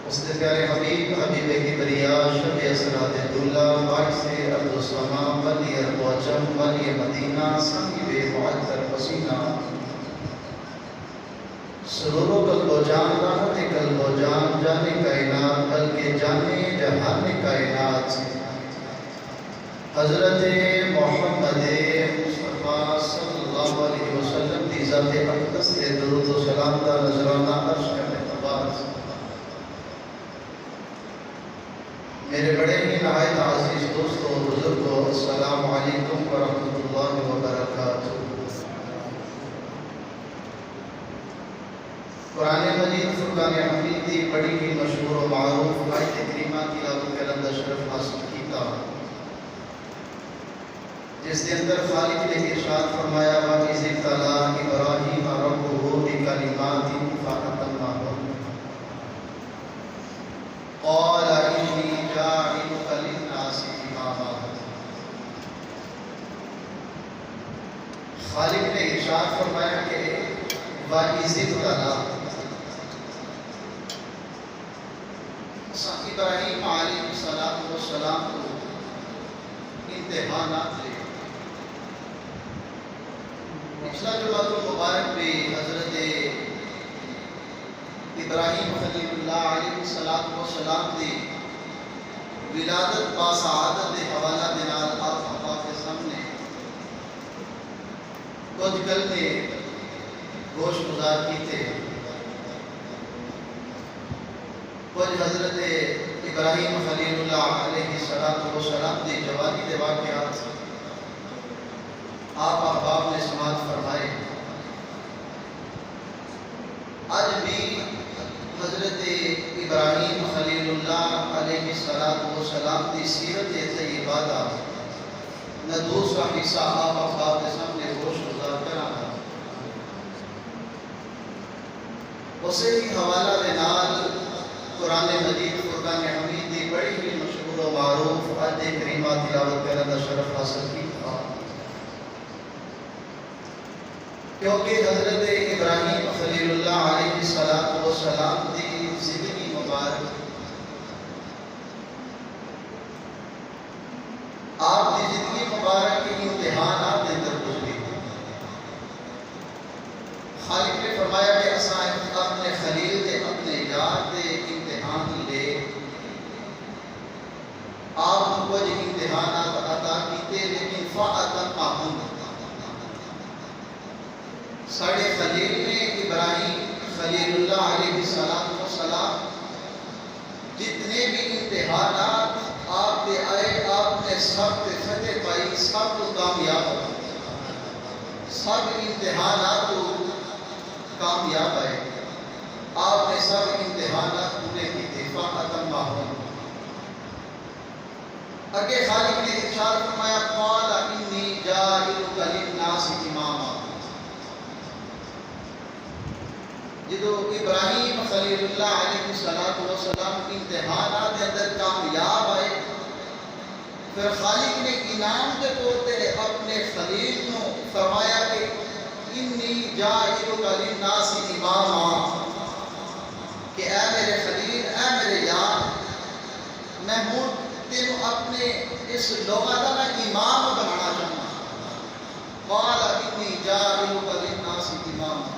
اس نے پیارے حبیب کبریا شفیع اسرات اللہ باعث عبدالسلام ولی اربوجم ولی مدینہ صاحب معطر پسینہ سرور و قلب و جان راحت قلب و جان جانے کائنات بلکہ جانے جہان کائنات حضرت محمد مصطفیٰ صلی اللہ علیہ وسلم دی ذات اقدس کے درود و سلام دا نظرانہ عرش کا اعتبار میرے بڑے ہی نہایت عزیز دوستوں اور بزرگوں السلام علیکم ورحمۃ اللہ وبرکاتہ۔ قرآن مجید فرقان حمید کی بڑی ہی مشہور و معروف آیت کریمہ تلاوت کرنے کا شرف حاصل کیتا جس کے اندر خالق نے ارشاد فرمایا وَإِذِ ابْتَلَىٰ إِبْرَاهِيمَ رَبُّهُ بِكَلِمَاتٍ فَأَتَمَّهُنَّ قَالَ إِنِّي جَاعِلُكَ لِلنَّاسِ إِمَامًا۔ خالق نے ارشاد فرمایا کہ وَإِذِ ابْتَلَىٰ ابراہیم علیہ السلام کو امتحانات لے پچھلا جمعۃ المبارک میں حضرت ابراہیم خلیل اللہ علیہ السلام کی ولادت باسعادت کے حوالہ کے نال آپ کے سامنے کچھ گل کے گوش گزار کیتے کچھ حضرت ابراہیم خلیل اللہ علیہ السلام کی جوانی کے واقعات آپ احباب نے سماعت فرمائے۔ آج بھی حضرت ابراہیم خلیل اللہ علیہ السلام کی سیرت طیبہ کا نہ دوسرا حصہ آپ احباب کے سامنے گوش گزار کرانا اسے ہی حوالہ کے نال قرآن مجید فرقان حمید کی بڑی ہی مشہور و معروف آیت کریمہ تلاوت کرنے کا شرف حاصل کیا کیونکہ حضرت ابراہیم خلیل اللہ علیہ السلام کی زندگی مبارک آپ کی زندگی مبارک کی امتحانات کے اندر گزری خالق نے فرمایا کہ اساں اپنے خلیل دے اپنے یار دے امتحان لے آپ کو کچھ امتحانات عطا کیتے لیکن فَأَتَمَّهُنَّ ساڑھے خلیل نے ابراہیم خلیل اللہ علیہ السلام جتنے بھی امتحانات آپ پہ آئے آپ نے سب پہ فتح پائی سب کو کامیاب ہو سب امتحانات کامیاب آئے آپ نے سب امتحانات پورے کی دفاع فَأَتَمَّهُنَّ اگے خالق نے ارشاد فرمایا قَالَ إِنِّي جَاعِلُكَ لِلنَّاسِ إِمَامًا جدو ابراہیم خلیل اللہ علیہ السلام امتحانات کے اندر کامیاب آئے پھر خالق نے انعام کے طور پہ اپنے خلیل کو فرمایا کہ انی جاعلک للناس اماما کہ اے میرے خلیل اے میرے یار میں ہوں تینوں اپنے اس لوگوں کا میں امام بنانا چاہتا ہوں قال انی جاعلک للناس اماما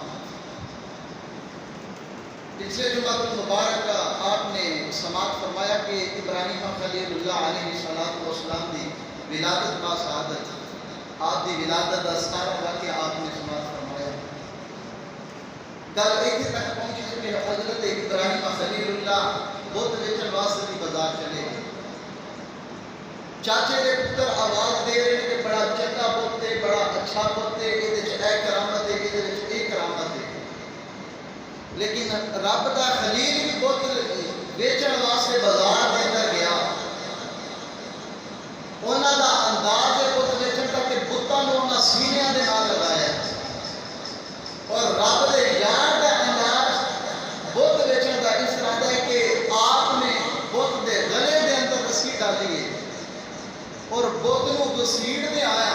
پچھلے جمعۃ المبارک کا آپ نے سماعت فرمایا کہ ابراہیم خلیل اللہ علیہ السلام کی ولادت باسعادت آپ کی ولادت کا سارا واقعہ آپ نے سماعت فرمایا گل ایتھے تک پہنچی کہ حضرت ابراہیم خلیل اللہ بت ویچن واسطے بھی بازار چلے چاچے کے پتر آواز دے رہے کہ بڑا چنگا بت ہے بڑا اچھا بت ہے یہ کرامت ہے یہ کرامت ہے لیکن رب دا خلیل بھی بت ویچن واسطے بازار دے اندر گیا انہاں دا انداز ہے بت ویچن کا کہ بتاں نوں انہاں سینیاں دے نال لگایا اور رب دے یار دا انداز بت ویچن دا اس طرح ہے کہ آپ نے بت دے گلے دے اندر رسی ڈالی ہے اور بت نوں گھسیٹدے آیا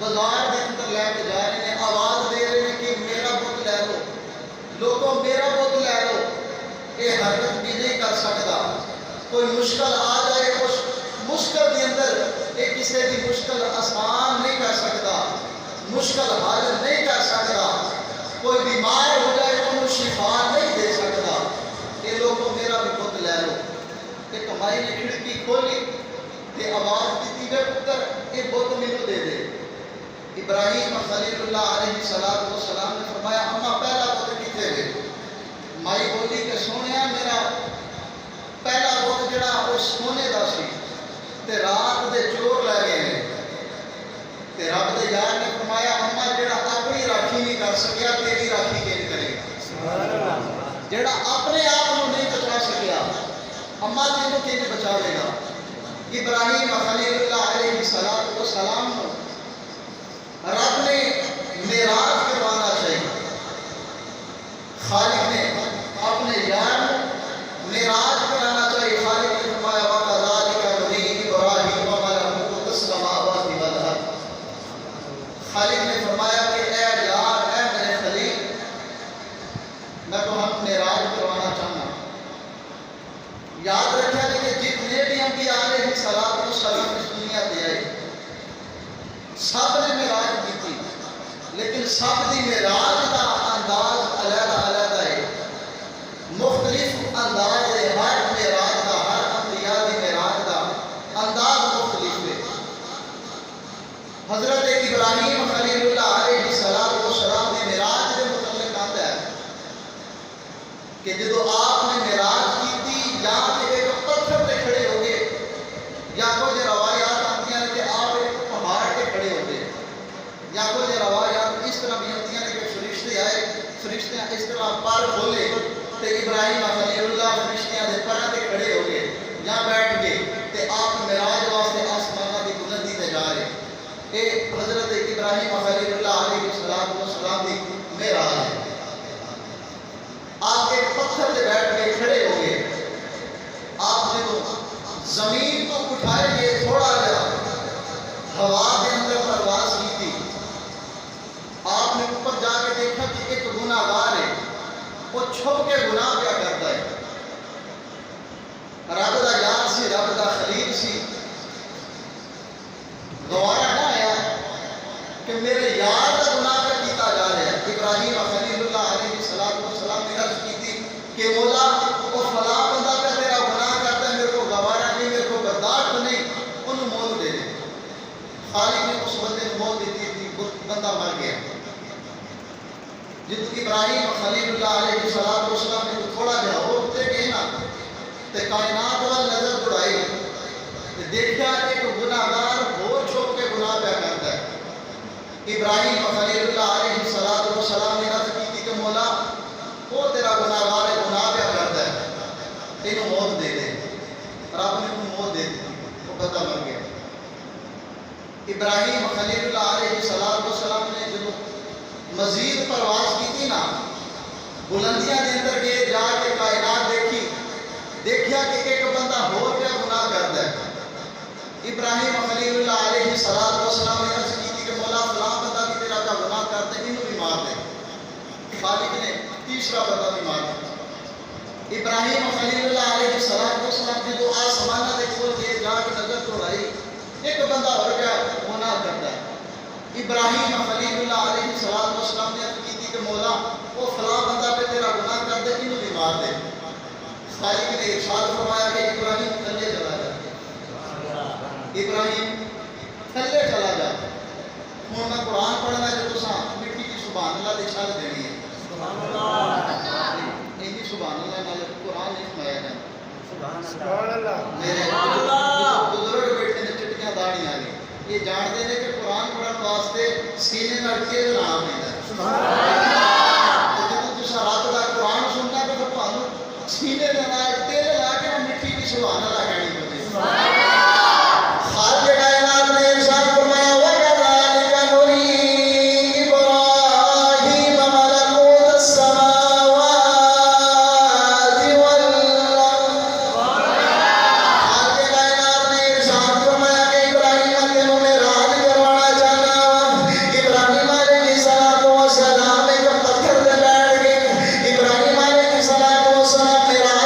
بازار دے اندر لے کے جا رہے ہیں آواز دے رہے ہیں کہ میرا بت لے لو لوگوں میرا بت لے لو یہ حرکت بھی نہیں کر سکتا. کوئی مشکل آ جائے اس مشکل کے اندر ایک کسی کی مشکل آسان نہیں کر سکتا, مشکل حل نہیں کر سکتا. کوئی بیمار ہو جائے انہوں شفا نہیں دے سکتا. یہ لوگوں میرا بھی بت لے لو. ایک مائی نے کھڑکی کھولی تے آواز دیتی ہے پتر یہ بت مینوں دے دے. ابراہیم خلیل اللہ علیہ السلام نے فرمایا اما پہلا بت کتنے گئے؟ مائی بولی کہ سونیا میرا پہلا بت جڑا وہ سونے دا سی تے رات دے چور لے گئے ہیں. تے رب دے یار نے فرمایا اما جڑا اپنی راکھی نہیں کر سکیا تیری راکھی کیوں کرے گا؟ جڑا اپنے آپ کو نہیں بچا سکیا اما تینوں کیوں بچاوے گا؟ ابراہیم خلیل اللہ علیہ السلام کو رب نے معراج کروانا چاہیے. خالق نے اپنے یار معراج کرانا چاہیے. خالق نے فرمایا وَكَذَلِكَ نُرِي إِبْرَاهِيمَ مَلَكُوتَ السَّمَاوَاتِ وَالْأَرْضِ. خالق نے فرمایا کہ اے یار اے میرے خلیل میں تو ہم معراج کروانا چاہنا. یاد رکھا کہ جتنے بھی انبیاء علیہ السلام اس دنیا دے آئے سب نے معراج کی تھی, لیکن سب دی معراج کا انداز علیحدہ علیحدہ ہے, مختلف انداز ہے. ہر معراج کا ہر انبیاء دی معراج کا انداز مختلف ہے. حضرت ابراہیم خلیل اللہ علیہ السلام نے معراج کے متعلق آتا ہے کہ جدو آپ نے معراج کی تھی یا کہ ایک پتھر پہ کھڑے ہو گئے یا کوئی روایات آتی ہیں کہ آپ ایک پہاڑ پہ کھڑے ہو گئے یا کوئی روایات اس طرح بھی ہوتی ہیں کہ فرشتے آئے, فرشتے اس طرح پر کھولے تو ابراہیم خلیل اللہ فرشتیاں دے پروں تے کھڑے ہو گئے یا بیٹھ گئے تے آپ معراج واسطے آسماناں دی بلندی تے جا رہے. اے حضرت ابراہیم خلیل اللہ علیہ السلام دی معراج ہے. آپ ایک پتھر تے بیٹھ کے کھڑے ہو گئے. آپ نے تو زمین کو اٹھائے گئے تھوڑا جا ہوا کے اندر پرواز کی تھی. آپ نے اوپر جا کے دیکھا کہ ایک گناہگار ہے وہ چھپ کے گناہ کیا کرتا ہے. رب دا یار سی, رب دا خلیل سی, گوارا نہ آیا کہ میرے یار کا گناہ کیا کیتا جا رہا ہے. ابراہیم خلیل اللہ علیہ السلام نے عرض کی تھی کہ مولا وہ فلاں بندہ کا تیرا گناہ کرتا ہے, میرے کو گوارا نہیں, میرے کو برداشت نہیں, انہوں موت دے دے. خالق نے اس بندے کو موت دیتی تھی, بندہ مر گیا. جب ابراہیم خلیل اللہ علیہ السلام نے تھوڑا جہا ہوتے گئے نا تے کائنات وال نظر دوڑائی تے دیکھا ایک گناہگار اور چھپ کے گناہ پہ کرتا ہے. ابراہیم خلیل اللہ علیہ السلام نے عرض کی کہ مولا وہ تیرا گناہگار ہے, گناہ پہ کرتا ہے, انہوں موت دے دے. رب نے انہوں موت دے دی, وہ بندہ مر گیا. ابراہیم خلیل اللہ علیہ السلام نے جب مزید پرواز کی تھی نا, بلندیاں کے اندر گئے, جا کے کائنات دیکھی, دیکھا کہ ایک بندہ ہو کیا گناہ کرتا ہے. ابراہیم خلیل اللہ علیہ السلام نے عرض کی کہ مولا فلاں بندہ بھی تیرا کا گناہ کرتا ہے, انہوں بھی مار دے. خالق نے تیسرا بندہ بھی مار دیا. ابراہیم خلیل اللہ علیہ السلام نے جو آسمانہ دے کھول کے جا کے نظر توڑائی, ایک بندہ ہو گیا گناہ کرتا ہے. ابراہیم خلیل اللہ علیہ السلام نے عرض کی کہ مولا وہ فلاں بندہ پہ تیرا گناہ کر دے, انہوں بھی مار دے. خالق نے ارشاد فرمایا کہ ابراہیم تھلے چلا جا, ابراہیم تھلے چلا جا. ہوں میں قرآن پڑھنا ہے جو تساں مٹی کی سبحان اللہ دی چھل دینی ہے. ایک سبحان اللہ نال قرآن نہیں سنایا جائے. سبحان اللہ. میرے بزرگ بیٹے نے چٹیاں داڑیاں نے یہ جانتے ہیں کہ قرآن پڑھن واسطے سینے میں تیل لانا پڑتا ہے. سبحان اللہ. جب تساں رات دا قرآن سننا تو پھر تانوں سینے دے نال تیل لا کے مٹی کی سبحان اللہ کہنی پڑتی ہے. سبحان اللہ. خالق کائنات نے ارشاد فرمایا وَكَذَلِكَ نُرِي إِبْرَاهِيمَ مَلَكُوتَ السَّمَاوَاتِ وَالْأَرْضِ. خالق کائنات نے ارشاد فرمایا کہ ابراہیم کے منہ میں راج کروانا چاہنا. ابراہیم علیہ السلام ایک پتھر پہ بیٹھ گئے. ابراہیم علیہ السلام میرا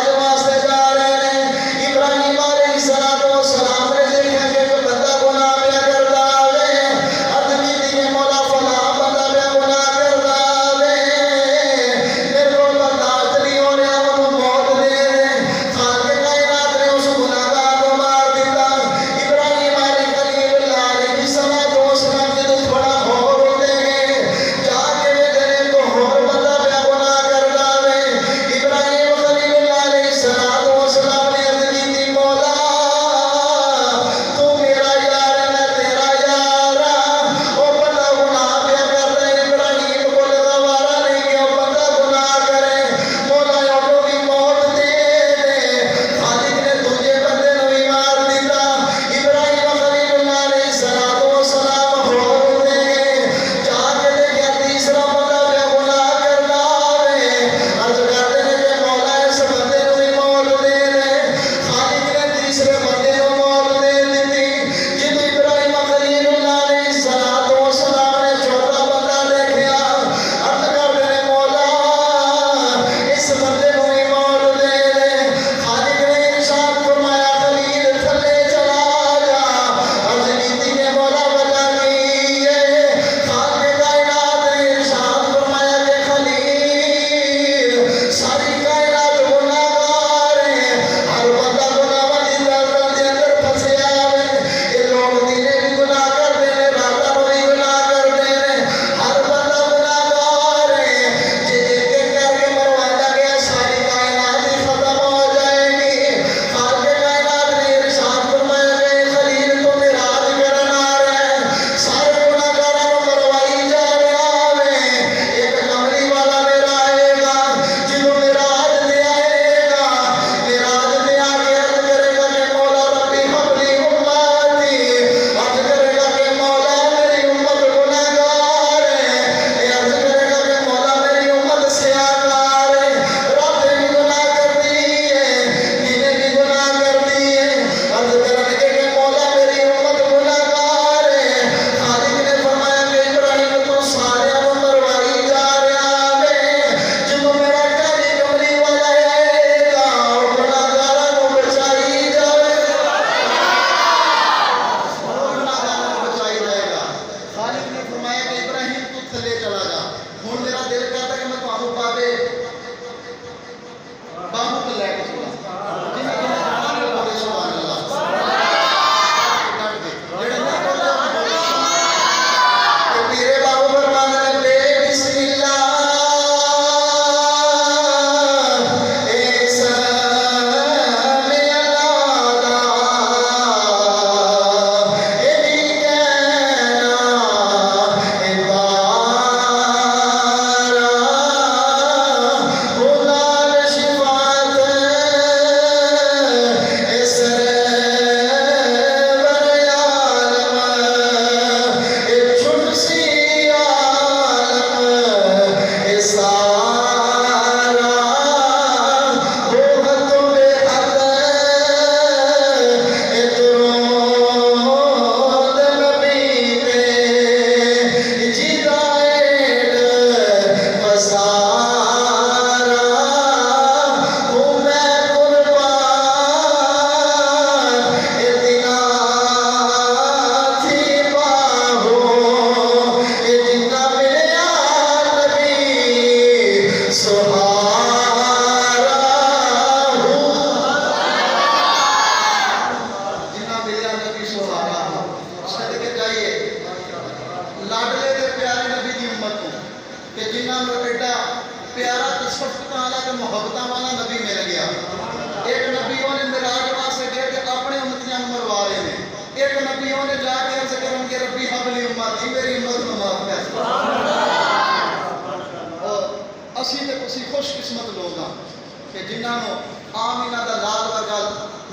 کہ جنہاں نو آمینہ دا لال وگل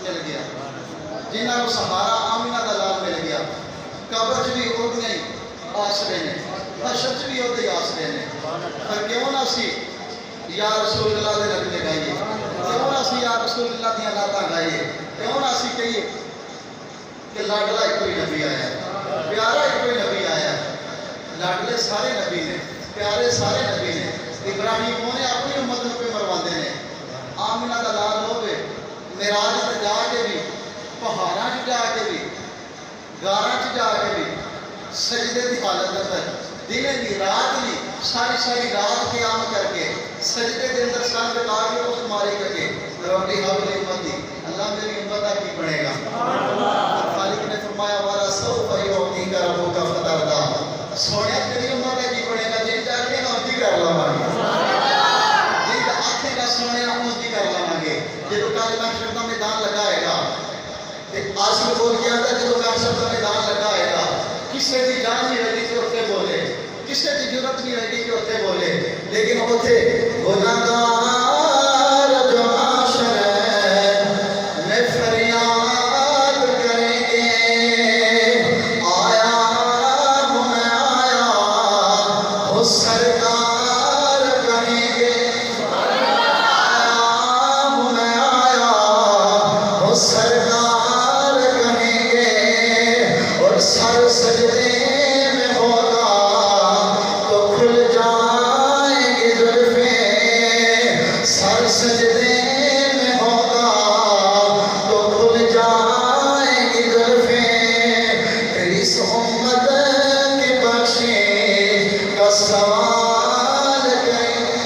مل گیا، جنہاں نو سہارا آمینہ دا لال مل گیا، قبر چ بھی او نہیں آسرے نے، حشر چ بھی او دے آسرے نے، پر کیوں نہ سی یا رسول اللہ دے رکھنے گائیے، کیوں نہ سی یا رسول اللہ دیا نعتاں گائیے، کیوں نہ سی کہیے کہ لاڈلا ایک کوئی نبی آیا ہے، پیارا ایک کوئی نبی آیا ہے۔ لاڈلے سارے نبی نے، پیارے سارے نبی نے، ابراہیم نے اپنی امت نو پہ مرواندے نے، آمینہ دا لال ہوئے، معراج تے جا کے بھی، پہاڑاں چ جا کے بھی، غاراں چ جا کے بھی، سجدے دی حالت اندر دن دی رات دی ساری رات قیام کر کے سجدے دے اندر سر بٹا کے اس ماری کر کے ربی حبل امتی، اللہ میری امت کا کی بنے گا۔ خالق نے فرمایا والا سوف یعطیک ربک فترضی، سونے تیری امت کا کی بنے گا، جن چاہیے گا اس کی کر لواں گے، جن آنکھیں کا سونے اس کی کر لواں گے۔ جدو کل محشر دا میدان لگائے گا آسم بول کے آتا جدو محشر دا میدان لگائے گا، کسے دی جان نہیں رہی کہ اتنے بولے، کسے دی جرت نہیں رہی کہ اتنے بولے، لیکن اتنے گناہگار جو معاشر میں فریاد کریں گے، آیا ہوں میں آیا وہ سرکار کہیں گے، آیا ہوں میں آیا وہ سرکار کہیں گے، اور سر سجدے میں ہوگا تو کھل جائیں گے زلفیں، سر سجدے میں ہوگا تو کھل جائیں گے زلفیں، پھر اس امت کے بخشش کا سوال کریں گے،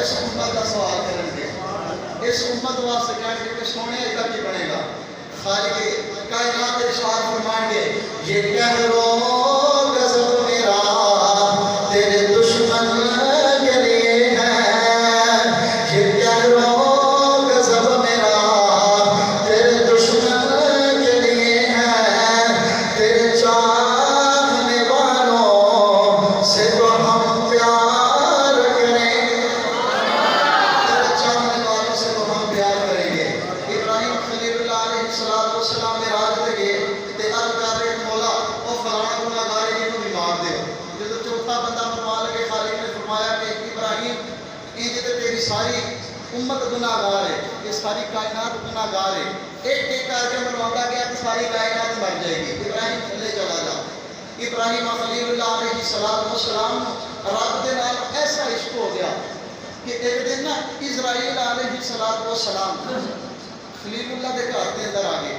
اس امت کا سوال کریں گے، اس امت واسطے کہیں گے کہ سونے کا کی بنے گا۔ خالق کائنات ارشاد فرمائیں گے یہ کہہ لو غضب میرا تیرے دشمن کے لیے ہے، یہ کہہ لو غضب میرا تیرے دشمن کے لیے ہے، تیرے چاہنے والوں سے تو ہم پیار کریں گے، تیرے چاہنے والوں سے تو ہم پیار کریں گے۔ ابراہیم خلیل اللہ علیہ السلام معراج تے گئے تے عرض کر رہے مولا او فلانا گناہگار ہے جنوں بھی مار دے، جدو چوتھا بندہ مروا لگے خالق نے فرمایا کہ ابراہیم انج تے تیری ساری امت گناہگار ہے، یہ ساری کائنات گناہگار ہے، ایک ایک کر کے مرواتا گیا کہ ساری کائنات مر جائے گی، ابراہیم تھلے چلا جا۔ ابراہیم خلیل اللہ علیہ السلام رب دے نال ایسا عشق ہو گیا کہ ایک دن نا اسرائیل علیہ السلام خلیل اللہ دے گھر کے اندر آ گئے۔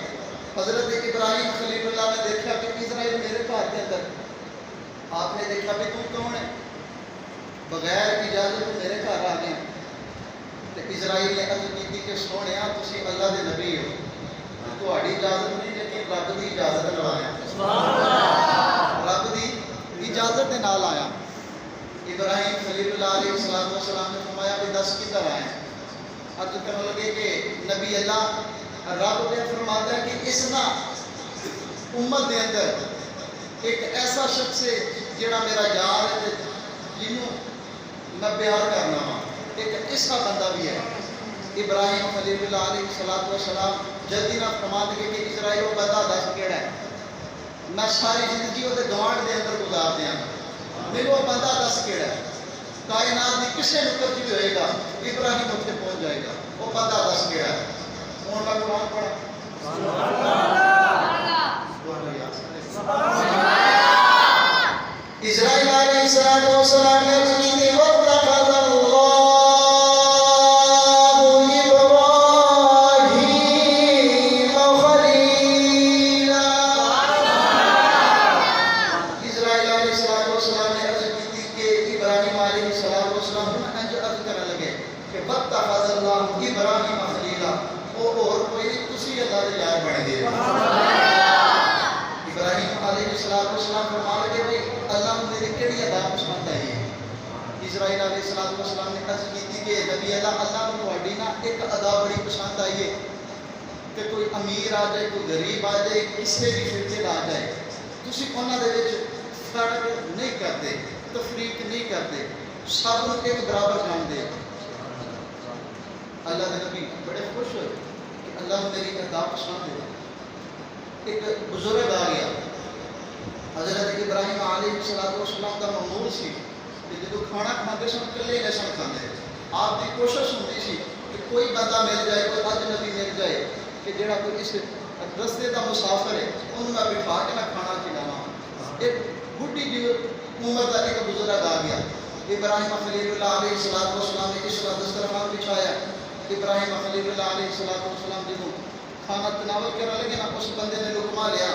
حضرت ابراہیم خلیل اللہ نے دیکھا کہ اسرائیل میرے گھر کے اندر، آپ نے دیکھا کہ تم کون ہے، بغیر اجازت تو میرے گھر آ گئے، تو اسرائیل نے عرض کی کہ سونیا تسی اللہ دے نبی ہو، تہاڈی اجازت نہیں لیکن رب دی اجازت نال آیا، رب دی اجازت دے نال آیا۔ ابراہیم خلیل اللہ علیہ السلام نے فرمایا کہ دس کدھر آئے ہیں؟ عرض کرنے لگے کہ نبی اللہ رب نے فرماتا ہے کہ اس نا امت دے اندر ایک ایسا شخص ہے جڑا میرا یار ہے جنوں میں پیار کرنا ہاں، ایک ایسا بندہ بھی ہے۔ ابراہیم خلیل اللہ علیہ السلام جلدی نہ فرما دے کہ اسرائیل وہ بندہ دس کیڑا ہے، میں ساری زندگی وہ گوانڈ دے اندر گزار دیا، میرے وہ بندہ دس کیڑا ہے، کائنات کی کسے نکل بھی ہوئے گا ابراہیم اتنے پہنچ جائے گا، وہ بندہ دس گیا ہے۔ ہوں میں قرآن پڑھا اسرائیل علیہ السلام نے عرض کی تھی وَاتَّخَذَ اللَّهُ إِبْرَاهِيمَ خَلِيلًا، اسرائیل علیہ السلام نے عرض کی تھی کہ ابراہیم علیہ السلام انج عرض کرنے لگے کہ وَاتَّخَذَ اللَّهُ إِبْرَاهِيمَ خَلِيلًا، وہ اور کوئی نہیں تسی اللہ دے یار بن گئے۔ ابراہیم علیہ السلام فرما لگے بھائی اللہ نے میری کیڑی ادا پسند آئی ہے۔ اسرائیل علیہ السلام نے عرض کی تھی کہ نبی اللہ نے تہاڈی نا ایک ادا بڑی پسند آئی ہے کہ کوئی امیر آ جائے کوئی غریب آ جائے کسی بھی فرقے آ جائے تسی انہاں دے وچ فرق نہیں کرتے، تفریق نہیں کرتے، سب ایک برابر جانتے، اللہ کے نبی بڑے خوش ہوئے کہ اللہ نے میری ادا پسند ہے۔ ایک بزرگ آ گیا، حضرت ابراہیم علیہ السلام کا معمول سی کہ جب کھانا کھاتے سن کلے نہ سن کھاتے، آپ کی کوشش ہوتی سی کہ کوئی بندہ مل جائے، کوئی اجنبی مل جائے کہ جڑا کوئی اس رستے کا مسافر ہے انہوں میں بٹھا کے نہ کھانا کھلانا۔ ایک بڈھی جی عمر کا ایک بزرگ آ گیا، ابراہیم خلیل اللہ علیہ السلام نے اس طرح دسترخوان بچھایا۔ ابراہیم خلیل اللہ علیہ السلام جب کھانا تناول کرنے لگے نا، اس بندے نے لقمہ لیا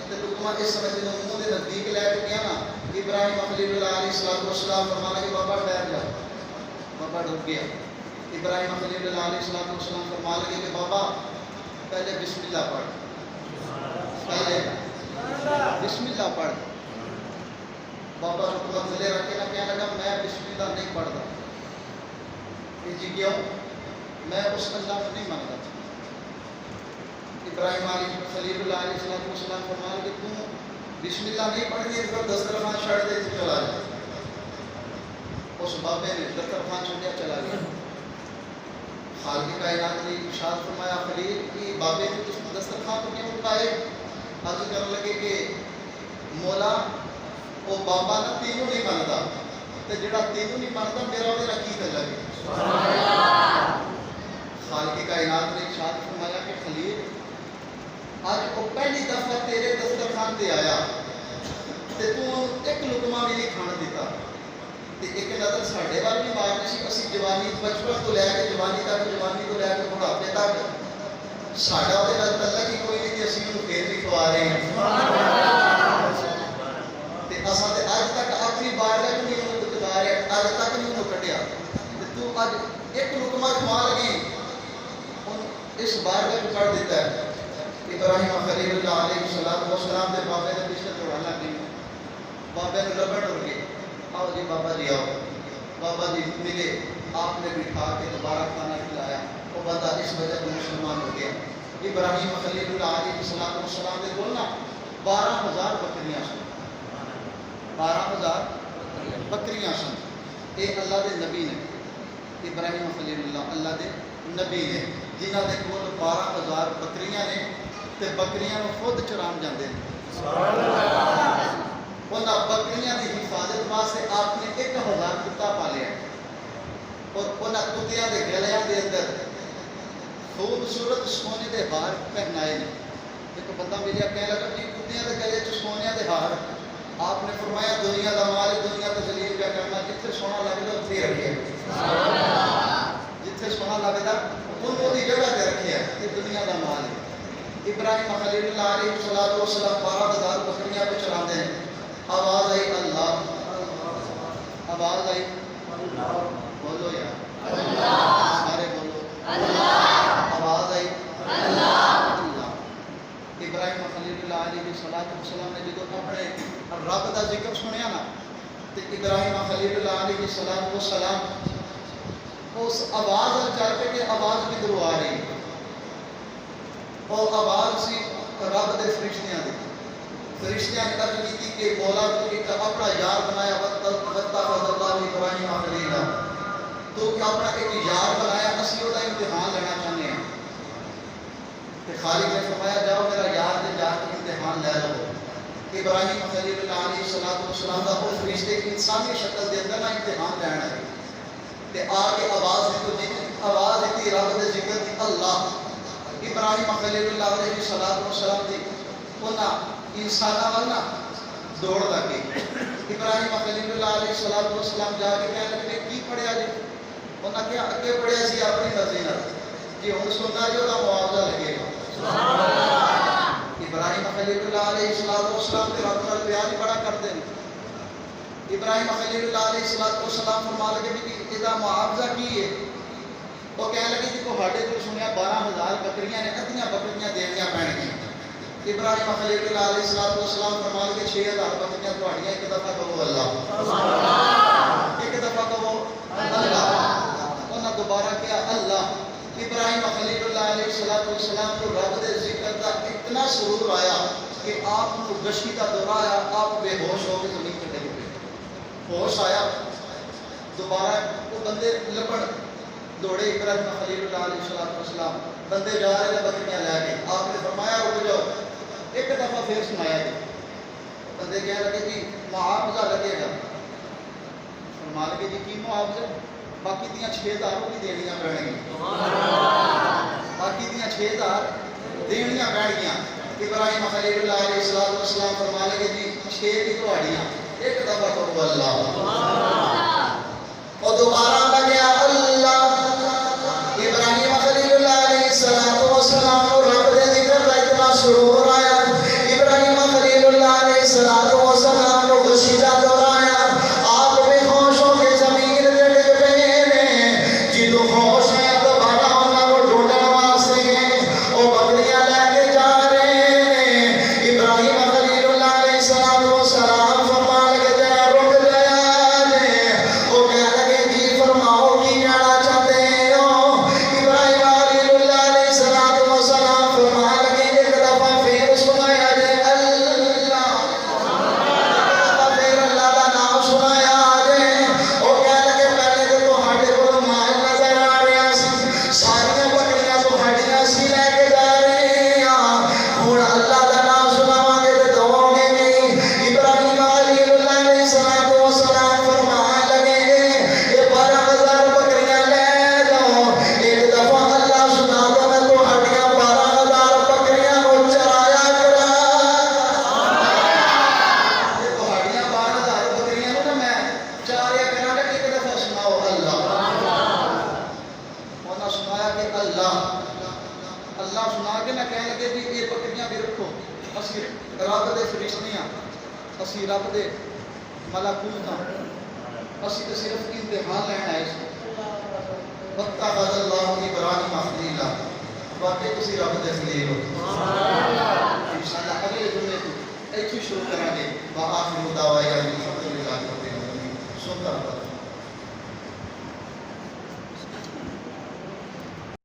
تو لقمہ اس سمجھ نے منہ کے نزدیک لے کے گیا نا، ابراہیم خلیل اللہ علیہ السلام فرمانا کہ بابا ٹھہر جاؤ، بابا ڈر گیا۔ ابراہیم خلیل اللہ علیہ السلام فرما لگے کہ بابا پہلے بسم اللہ پڑھ، پہلے بسم اللہ پڑھ۔ بابا رکوع گلے رکھ کے نہ کہنے لگا میں بسم اللہ نہیں پڑھتا، کہ جی کیوں؟ میں اس اللہ کو نہیں مانتا۔ ابراہیم علیہ خلیل اللہ علیہ السلام فرمایا کہ تم بسم اللہ نہیں پڑھنی، اس پر دسترخوان چھڑ دے تو چلا جائے۔ اس بابے نے دسترخوان چھوڑیا چلا گیا۔ خالق کائنات نے ارشاد فرمایا خلیل کی بابے نے دسترخوان کو کیوں اٹھائے؟ عرض کرنے لگے کہ مولا وہ بابا نہ تینوں نہیں مانتا، تو جڑا تینوں نہیں مانتا میرا وہ کی کر لگے۔ خالق کائنات نے ارشاد فرمایا کہ خلیل آج وہ پہلی دفعہ تیرے دسترخوان تے آیا تے تو ایک لقمہ بھی نہیں کھان دیتا، تے ایک نظر ساڈے وال بھی مارنی سی، اسی جوانی بچپن تو لے کے جوانی تک، جوانی تو لے کے بڑھاپے تک ساڈا وہ تعلق ہی کوئی نہیں، تے اسی نوں پھر بھی کھوا رہے ہیں۔ تے اساں تے اج تک اپنی بارگاہ نہیں انہوں دکھا رہے، اج تک نہیں انہوں کٹیا، تے تو اج ایک لقمہ کھوا لگی اس بارگاہ کو کر دیتا ہے۔ ابراہیم خلیل اللہ علیہ السلام کے بابے نے پیچھے دوڑانا کی، بابے نے لبن اڑ گئے، آؤ جی بابا جی آؤ۔ بابا جی ملے، آپ نے بٹھا کے دوبارہ کھانا کھلایا، وہ بندہ اس وجہ سے مسلمان ہو گیا۔ ابراہیم خلیل اللہ علیہ السلام نے بولنا 12,000 بکریاں سن، 12,000 بکریاں سن۔ یہ اللہ دے نبی نے، ابراہیم خلیل اللہ دے نبی نے، جنہ دے کول 12,000 بکریاں نے، تے بکریاں نو خود چران جاندے ہیں۔ انہاں بکریاں دی حفاظت واسطے آپ نے 1,000 کتا پالیا اور انہاں کتیاں دے گلیاں دے اندر خوبصورت سونے دے ہار پہنائے نے۔ ایک بندہ ملیا کہنے لگا کہ کتیاں دے گلے چ سونے دے ہار، آپ نے فرمایا دنیا دا مال دنیا تے ذلیل کیا کرنا، جتھے سونا لگدا اوتھے رکھیا، جتھے سونا لگدا انہوں دی جگہ تے رکھیا، یہ دنیا دا مال ہے۔ ابراہیم خلیل اللہ علیہ السلام 12,000 بکریاں پہ چلاتے ہیں۔ آواز آئی اللہ، آواز آئی بولو یار سارے بولو آواز آئی اللہ۔ ابراہیم خلیل اللہ علیہ السلام نے جب اپنے رب کا ذکر سنیا نا، تو ابراہیم خلیل اللہ علیہ السلام اس آواز چل پہ کہ آواز کدھروں آ رہی، اور آواز سی رب دے فرشتیاں دی۔ فرشتیاں نے عرض کی کہ مولا تو ایک اپنا یار بنایا، وَاتَّخَذَ اللَّهُ إِبْرَاهِيمَ خَلِيلًا، تو اپنا ایک یار بنایا، اسی وہ امتحان لینا چاہتے ہیں۔ کہ خالق نے فرمایا جاؤ میرا یار دے جا کے امتحان لے لو۔ ابراہیم خلیل اللہ علیہ السلام کا وہ فرشتے انسانی شکل دے اندر نہ امتحان لینا ہے، تے آ کے آواز دیتی رب دے ذکر دی اللہ۔ ابراہیم خلیل اللہ علیہ السلام دی انہاں انساناں والنا دوڑ لگی۔ ابراہیم خلیل اللہ علیہ السلام جا کے کہنے لگے کی پڑھیا جی؟ انہاں کیا اگے پڑھیا سی اپنی مرضی نال کہ ہن سننا جو دا معاوضہ لگے گا۔ سبحان اللہ۔ ابراہیم خلیل اللہ علیہ السلام تے رب نال پیار ہی بڑا کرتے ہیں۔ ابراہیم خلیل اللہ علیہ السلام فرما لگے بھی کہ دا معاوضہ کی ہے؟ وہ کہنے لگے کہ تہاڈے کول سنیا 12,000 بکریاں نے، ادھیاں بکریاں دینیاں پین گیاں۔ ابراہیم خلیل اللہ علیہ السلام فرما لگے 6,000 بکریاں تہاڈیاں، ایک دفعہ کہو اللہ، ایک دفعہ کہو اللہ۔ انہاں دوبارہ کیا اللہ۔ ابراہیم خلیل اللہ علیہ السلام کو رب دے ذکر کا اتنا سرور آیا کہ آپ کو گشی کا دورہ آیا، آپ بے ہوش ہو کے زمین پہ ڈگ پے۔ ہوش آیا، دوبارہ وہ بندے لبن دوڑے ابراہیم خلیل اللہ علیہ السلام، بندے جا رہے ہیں بکریاں لے کے، آپ نے فرمایا رک جاؤ، ایک دفعہ پھر سنایا گیا، بندے کہنے لگے جی معاوضہ لگے گا، فرما لگے جی کی معاوضہ؟ باقی دیاں 6000 بھی دینیاں پڑیں گی، باقی دیاں 6000 دینیاں پڑ گیا۔ ابراہیم خلیل اللہ علیہ السلام فرما لگے جی 6 کی تواڈیاں، ایک دفعہ کرو اللہ، اور دوبارہ لگیا اللہ۔ ابراہیم خلیل اللہ علیہ السلام کو رب دے ذکر کا اتنا سرور آیا، ابراہیم خلیل اللہ علیہ السلام کو غشیدہ دورایا، آپ بے ہوش ہو کے زمین دے ڈگ پے نے، جدو ہوش ہے دوبارہ انہاں کو ڈھونڈن واسطے گئے، او بکریاں لے کے جا رہے نے۔ ابراہیم خلیل اللہ علیہ السلام فرما لگے ذرا رک جایا جے، او کہہ لگے جی فرماؤ کی کہنا چاہتے ہو؟ ابراہیم خلیل اللہ علیہ السلام فرما لگے ایک دفعہ پھر سنایا جے اللہ، پھر اللہ کا نام سنایا جے، او کہہ لگے پہلے تو تہاڈے کول مال نظر آ رہا سی، ساریاں بکریاں تہاڈیاں سی لے کے جا رہے ہاں، ہن اللہ کا نام سناواں گے تے دو گے نہیں۔ ابراہیم خلیل اللہ علیہ السلام فرما لگے یہ 12000 بکریاں لے جاؤ، ایک دفعہ اللہ سنا دو میں تہاڈیاں 12000 بکریاں کو چرایا کرا، یہ تہاڈیاں 12000 بکریاں نو میں چاریا کرا گا، ایک دفعہ سناؤ اللہ۔ انہاں سنایا کہ اللہ سنا کے نہ کہنے لگے جی یہ بکریاں بھی رکھو، اسی رب دے فرشتیاں، اسی رب دے ملکوت ہاں، اسی تو صرف امتحان لینا ہے اس کو۔ وَاتَّخَذَ اللَّهُ إِبْرَاهِيمَ خَلِيلًا، واقعی تسی رب دے خلیل ہو۔ انشاءاللہ اگلے جمعے کو ایتھے شروع کریں گے۔ وَآخِرُ دَعْوَانَا الْحَمْدُ لِلَّهِ رَبِّ الْعَالَمِينَ۔